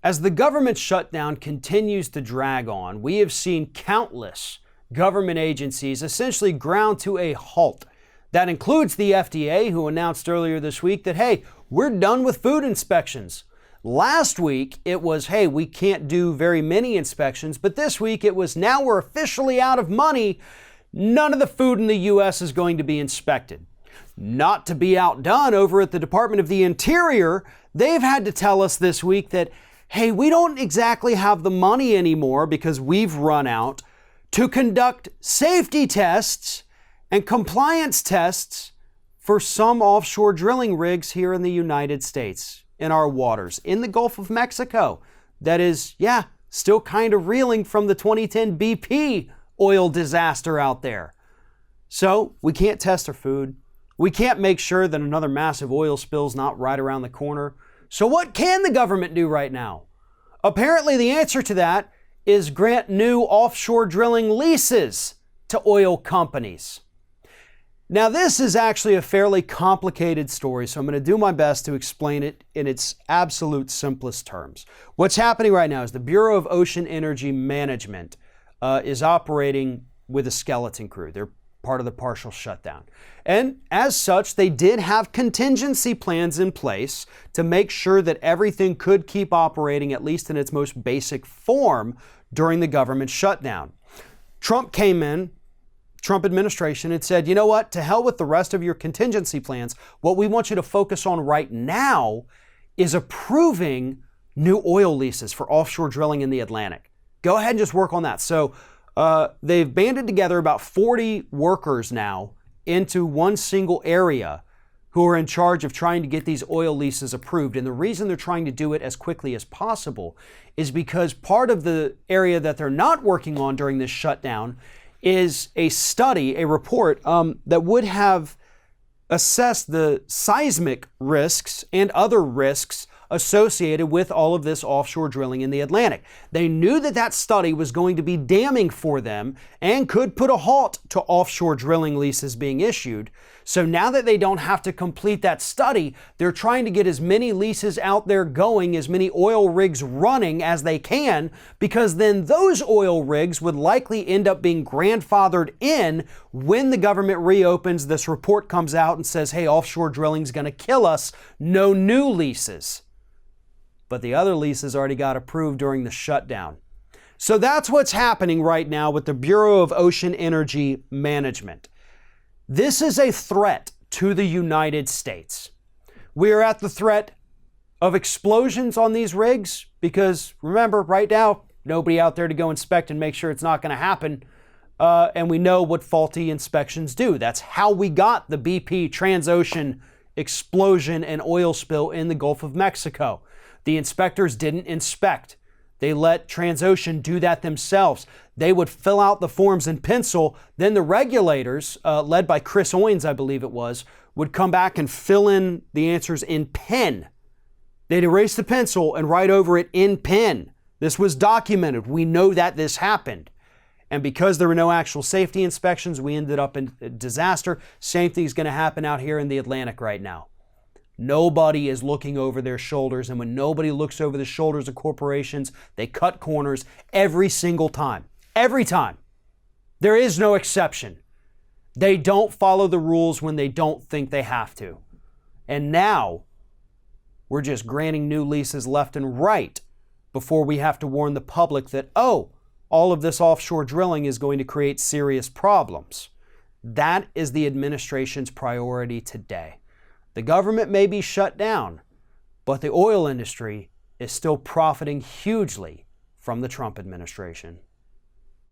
As the government shutdown continues to drag on, we have seen countless government agencies essentially ground to a halt. That includes the FDA, who announced earlier this week that, hey, we're done with food inspections. Last week, it was, hey, we can't do very many inspections, but this week it was, now we're officially out of money. None of the food in the U.S. is going to be inspected. Not to be outdone, over at the Department of the Interior, they've had to tell us this week that, hey, we don't exactly have the money anymore because we've run out to conduct safety tests and compliance tests for some offshore drilling rigs here in the United States, in our waters, in the Gulf of Mexico. That is, still kind of reeling from the 2010 BP oil disaster out there. So we can't test our food. We can't make sure that another massive oil spill is not right around the corner. So what can the government do right now? Apparently the answer to that is grant new offshore drilling leases to oil companies. Now, this is actually a fairly complicated story, so I'm going to do my best to explain it in its absolute simplest terms. What's happening right now is the Bureau of Ocean Energy Management is operating with a skeleton crew. They're part of the partial shutdown. And as such, they did have contingency plans in place to make sure that everything could keep operating, at least in its most basic form, during the government shutdown. Trump came in, Trump administration, and said, you know what, to hell with the rest of your contingency plans. What we want you to focus on right now is approving new oil leases for offshore drilling in the Atlantic. Go ahead and just work on that. So they've banded together about 40 workers now into one single area who are in charge of trying to get these oil leases approved. And the reason they're trying to do it as quickly as possible is because part of the area that they're not working on during this shutdown is a study, a report that would have assessed the seismic risks and other risks associated with all of this offshore drilling in the Atlantic. They knew that that study was going to be damning for them and could put a halt to offshore drilling leases being issued. So now that they don't have to complete that study, they're trying to get as many leases out there going, as many oil rigs running as they can, because then those oil rigs would likely end up being grandfathered in when the government reopens. This report comes out and says, hey, offshore drilling is going to kill us. No new leases. But the other leases already got approved during the shutdown. So that's what's happening right now with the Bureau of Ocean Energy Management. This is a threat to the United States. We are at the threat of explosions on these rigs because, remember, right now, nobody out there to go inspect and make sure it's not going to happen. And we know what faulty inspections do. That's how we got the BP Transocean explosion and oil spill in the Gulf of Mexico. The inspectors didn't inspect. They let Transocean do that themselves. They would fill out the forms in pencil. Then the regulators, led by Chris Owens, I believe it was, would come back and fill in the answers in pen. They'd erase the pencil and write over it in pen. This was documented. We know that this happened. And because there were no actual safety inspections, we ended up in a disaster. Same thing's going to happen out here in the Atlantic right now. Nobody is looking over their shoulders, and when nobody looks over the shoulders of corporations, they cut corners every single time. Every time. There is no exception. They don't follow the rules when they don't think they have to. And now, we're just granting new leases left and right before we have to warn the public that, all of this offshore drilling is going to create serious problems. That is the administration's priority today. The government may be shut down, but the oil industry is still profiting hugely from the Trump administration.